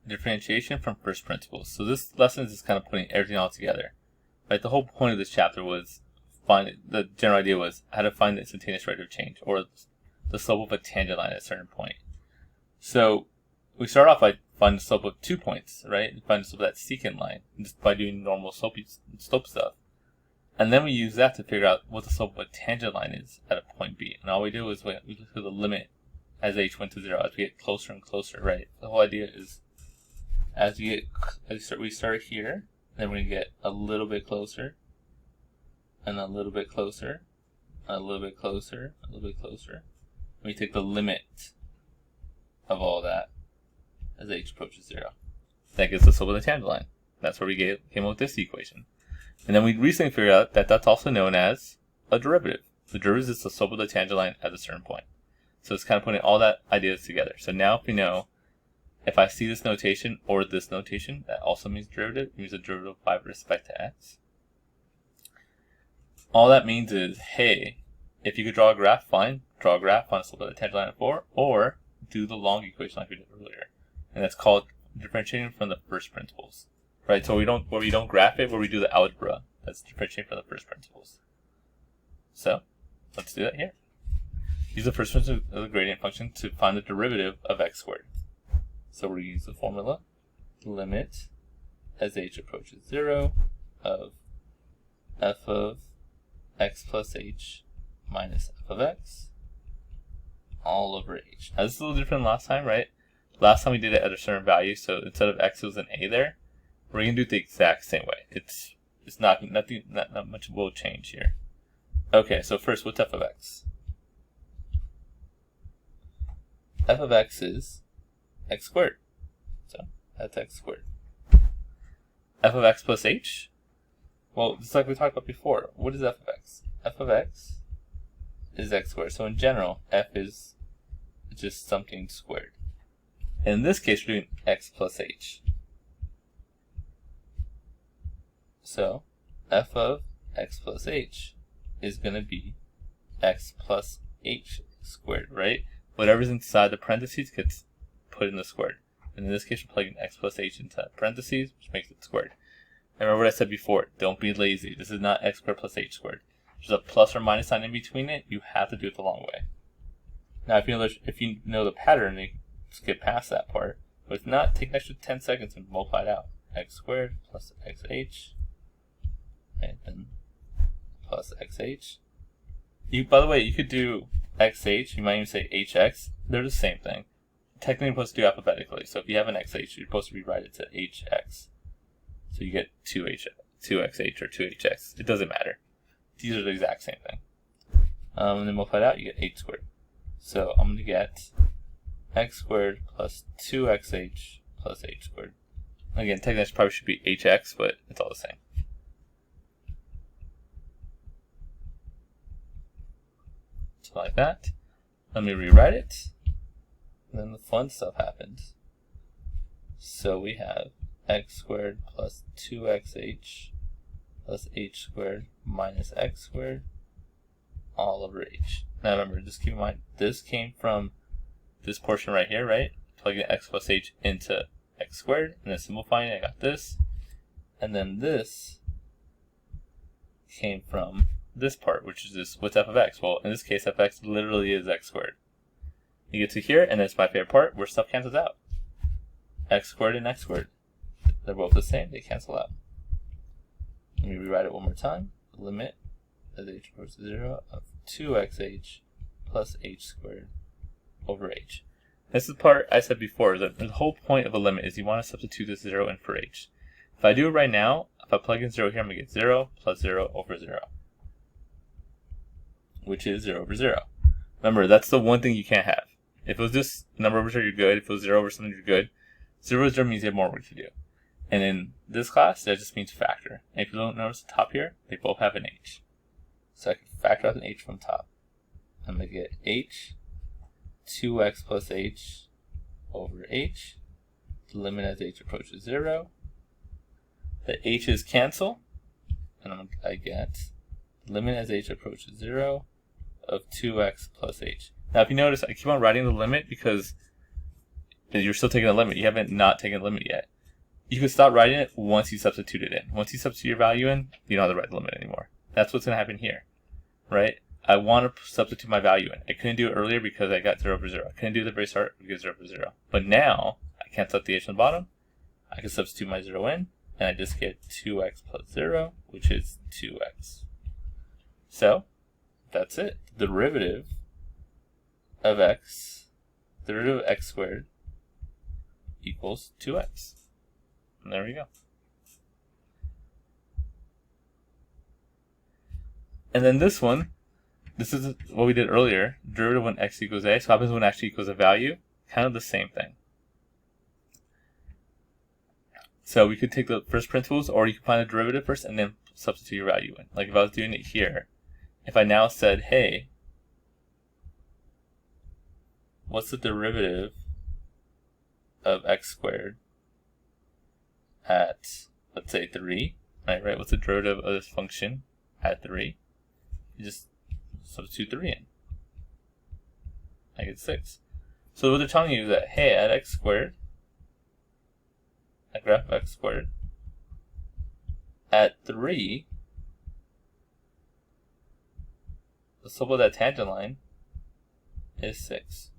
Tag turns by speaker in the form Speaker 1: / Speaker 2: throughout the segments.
Speaker 1: differentiation from first principles. So this lesson is just kind of putting everything all together. Right? The whole point of this chapter was the general idea was how to find the instantaneous rate of change, or the slope of a tangent line at a certain point. So we start off by finding the slope of 2 points, right? And find the slope of that secant line just by doing normal slope stuff. And then we use that to figure out what the slope of a tangent line is at a point B. And all we do is we look at the limit as h went to 0 as we get closer and closer, right? The whole idea is we start here, then we're going to get a little bit closer, and a little bit closer, a little bit closer, a little bit closer. We take the limit of all that as h approaches 0. That gives the slope of the tangent line. That's where we came up with this equation. And then we recently figured out that that's also known as a derivative. The derivative is the slope of the tangent line at a certain point. So it's kind of putting all that ideas together. So now if we know, if I see this notation or this notation, that also means derivative. It means a derivative of y with respect to x. All that means is, hey, if you could draw a graph, fine. Draw a graph, find the slope of the tangent line at 4, or do the long equation like we did earlier. And that's called differentiating from the first principles. Right, so where we don't graph it, where we do the algebra, that's differentiating from the first principles. So, let's do that here. Use the first principle of the gradient function to find the derivative of x squared. So we're going to use the formula, limit as h approaches 0 of f of x plus h minus f of x all over h. Now this is a little different than last time, right? Last time we did it at a certain value, so instead of x it was an a there. We're going to do it the exact same way. It's not much will change here. Okay, so first, what's f of x? F of x is x squared. So that's x squared. F of x plus h? Well, just like we talked about before, what is f of x? F of x is x squared. So in general, f is just something squared. And in this case, we're doing x plus h. So f of x plus h is going to be x plus h squared, right? Whatever's inside the parentheses gets put in the squared. And in this case, we're plugging x plus h into parentheses, which makes it squared. And remember what I said before, don't be lazy. This is not x squared plus h squared. There's a plus or minus sign in between it. You have to do it the long way. Now, if you know the pattern, you can skip past that part. But if not, take an extra 10 seconds and multiply it out. X squared plus xh. And then plus xh. By the way, you could do xh, you might even say hx. They're the same thing. Technically, you're supposed to do alphabetically. So if you have an xh, you're supposed to rewrite it to hx. So you get 2xh or 2hx. It doesn't matter. These are the exact same thing. And then multiply it out, you get h squared. So I'm going to get x squared plus 2xh plus h squared. Again, technically this probably should be hx, but it's all the same. So like that. Let me rewrite it. And then the fun stuff happens. So we have x squared plus 2xh plus h squared minus x squared all over h. Now remember, just keep in mind, this came from this portion right here, right? Plugging x plus h into x squared, and then simplifying it, I got this. And then this came from this part, which is this, what's f of x? Well, in this case, f of x literally is x squared. You get to here, and it's my favorite part, where stuff cancels out. X squared and x squared. They're both the same, they cancel out. Let me rewrite it one more time. Limit as h approaches 0 of 2xh plus h squared over h. This is the part I said before, that the whole point of a limit is you want to substitute this 0 in for h. If I do it right now, if I plug in 0 here, I'm going to get 0 plus 0 over 0, which is 0 over 0. Remember, that's the one thing you can't have. If it was just number over 0, you're good. If it was 0 over something, you're good. 0 over 0 means you have more work to do. And in this class, that just means factor. And if you don't notice the top here, they both have an h. So I can factor out an h from top. I'm going to get h, 2x plus h over h. The limit as h approaches 0. The h's cancel. And I get limit as h approaches 0 of 2x plus h. Now if you notice, I keep on writing the limit because You're still taking a limit. You haven't not taken a limit yet. You can stop writing it once you substitute it in. Once you substitute your value in, you don't have to write the limit anymore. That's what's going to happen here, right? I want to substitute my value in. I couldn't do it earlier because I got 0 over 0. I couldn't do it at the very start because 0 over 0. But now, I can't set the h on the bottom. I can substitute my 0 in, and I just get 2x plus 0, which is 2x. So, that's it. The derivative of x squared equals 2x. And there we go. And then this one, this is what we did earlier. Derivative when x equals a. So what happens when x equals a value? Kind of the same thing. So we could take the first principles, or you could find the derivative first and then substitute your value in. Like if I was doing it here, if I now said, hey, what's the derivative of x squared at, let's say, 3, right? What's the derivative of this function at 3? You just substitute 3 in. I get 6. So what they're telling you is that, hey, at x squared, a graph of x squared, at 3, the slope of that tangent line is 6.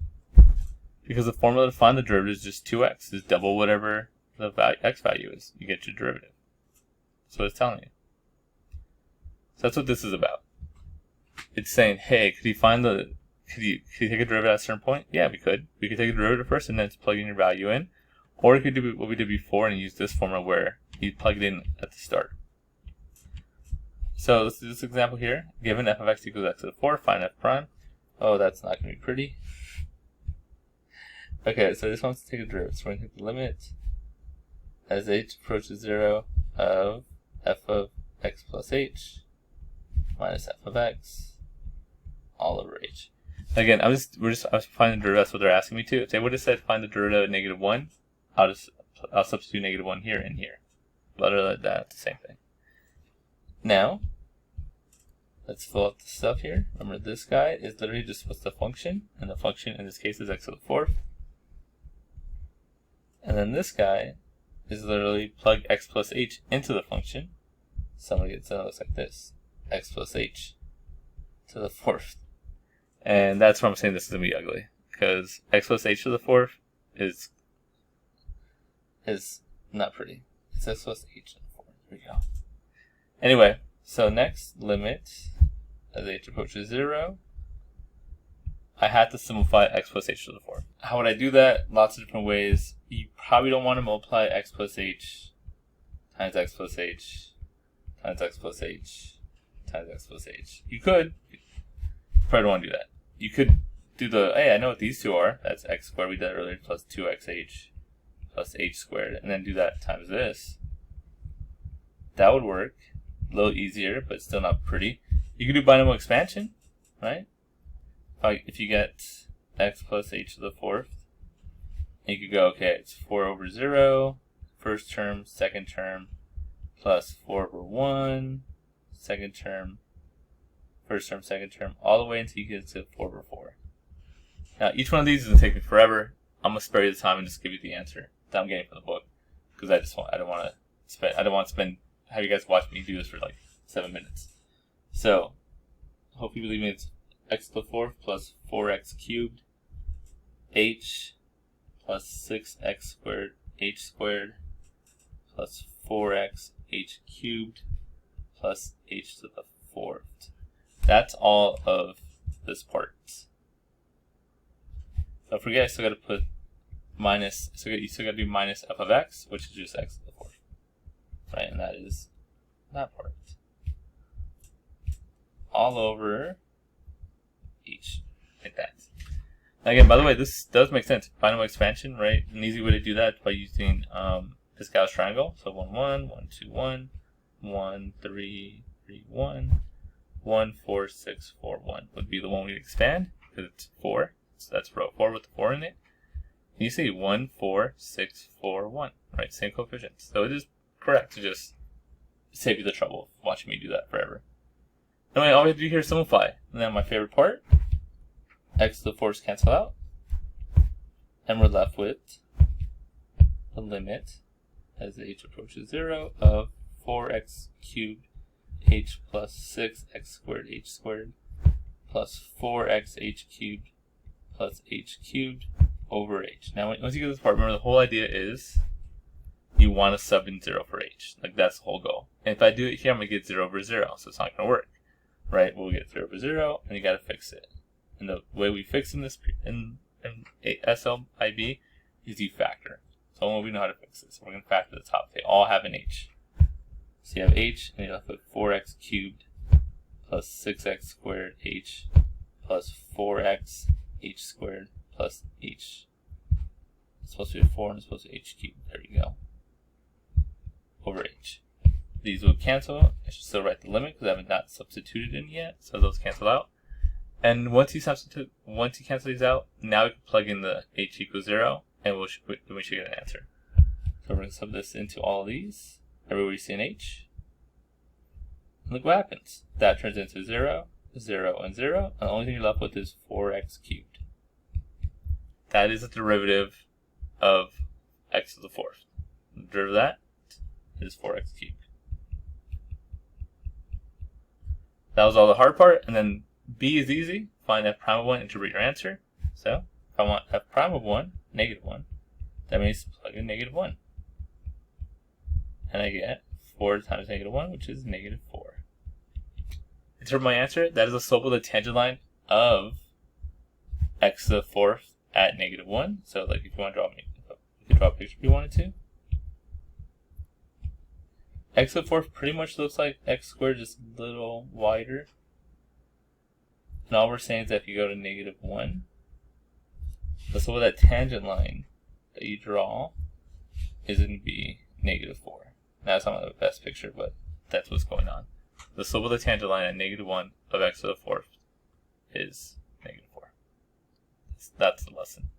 Speaker 1: Because the formula to find the derivative is just 2x. Is double whatever the x value is. You get your derivative. That's what it's telling you. So that's what this is about. It's saying, hey, could you take a derivative at a certain point? Yeah, we could. We could take a derivative first and then plug in your value in. Or we could do what we did before and use this formula where you plug it in at the start. So let's do this example here. Given f of x equals x to the 4, find f prime. Oh, that's not going to be pretty. Okay, so this wants to take a derivative. So we're going to take the limit as h approaches 0 of f of x plus h minus f of x all over h. Again, I was finding the derivative. That's what they're asking me to. If they would have said find the derivative of negative 1, I'll substitute negative 1 here and here. But other than that, it's the same thing. Now, let's fill out the stuff here. Remember, this guy is literally just what's the function, and the function in this case is x to the 4th. And then this guy is literally plug x plus h into the function. So I'm going to get something that looks like this. X plus h to the 4th. And that's why I'm saying this is going to be ugly. Because x plus h to the 4th is not pretty. It's x plus h to the 4th. There we go. Anyway, so next, limit as h approaches 0. I had to simplify x plus h to the 4th. How would I do that? Lots of different ways. You probably don't want to multiply x plus h times x plus h times x plus h times x plus h. You could. You probably don't want to do that. You could do the, hey, I know what these two are. That's x squared we did earlier plus 2xh plus h squared. And then do that times this. That would work. A little easier, but still not pretty. You could do binomial expansion, right? If you get x plus h to the 4th, you could go, okay, it's 4 over 0, first term, second term, plus 4 over 1, second term, first term, second term, all the way until you get to 4 over 4. Now, each one of these is going to take me forever. I'm going to spare you the time and just give you the answer that I'm getting from the book, because I don't want to have you guys watch me do this for like 7 minutes. So, hopefully you believe me, it's x to the 4th plus 4x cubed, h plus 6x squared, h squared, plus 4x h cubed, plus h to the 4th. That's all of this part. Don't forget, I still got to put minus, you still got to do minus f of x, which is just x to the 4th. Right, and that is that part. All over each, like that. Now again, by the way, this does make sense. Binomial expansion, right? An easy way to do that is by using this Gauss triangle. So 1, 1, 1, 2, 1, 1, 3, 3, 1, 1, 4, 6, 4, 1 would be the one we'd expand because it's 4. So that's row 4 with the 4 in it. And you see 1, 4, 6, 4, 1, right? Same coefficients. So it is correct to just save you the trouble of watching me do that forever. Anyway, all we have to do here is simplify. And then my favorite part, x to the 4th cancel out. And we're left with the limit as the h approaches 0 of 4x cubed h plus 6x squared h squared plus 4x h cubed plus h cubed over h. Now, once you get to this part, remember the whole idea is you want to sub in 0 for h. Like, that's the whole goal. And if I do it here, I'm going to get 0 over 0, so it's not going to work. Right? We'll get 0 over 0, and you got to fix it. And the way we fix in this in SLIB is you factor. So we know how to fix this. We're going to factor the top. They all have an h. So you have h, and you're left with 4x cubed plus 6x squared h plus 4x h squared plus h. It's supposed to be 4 and it's supposed to be h cubed. There you go. Over h. These will cancel. I should still write the limit because I haven't not substituted in yet, so those cancel out. And once you cancel these out, now we can plug in the h equals 0, and we should get an answer. So we're going to sub this into all of these. Everywhere you see an h. And look what happens. That turns into 0, 0, and 0. And the only thing you're left with is 4x cubed. That is a derivative of x to the fourth. The derivative of that is 4x cubed. That was all the hard part, and then B is easy. Find f prime of 1 and interpret your answer. So, if I want f prime of 1, negative 1, that means plug in negative 1. And I get 4 times negative 1, which is negative 4. Interpret my answer. That is the slope of the tangent line of x to the fourth at negative 1. So, like, if you want to draw you could draw a picture if you wanted to. X to the fourth pretty much looks like x squared, just a little wider. And all we're saying is that if you go to negative 1, the slope of that tangent line that you draw is going to be negative 4. Now, that's not the best picture, but that's what's going on. The slope of the tangent line at negative 1 of x to the fourth is negative 4. That's the lesson.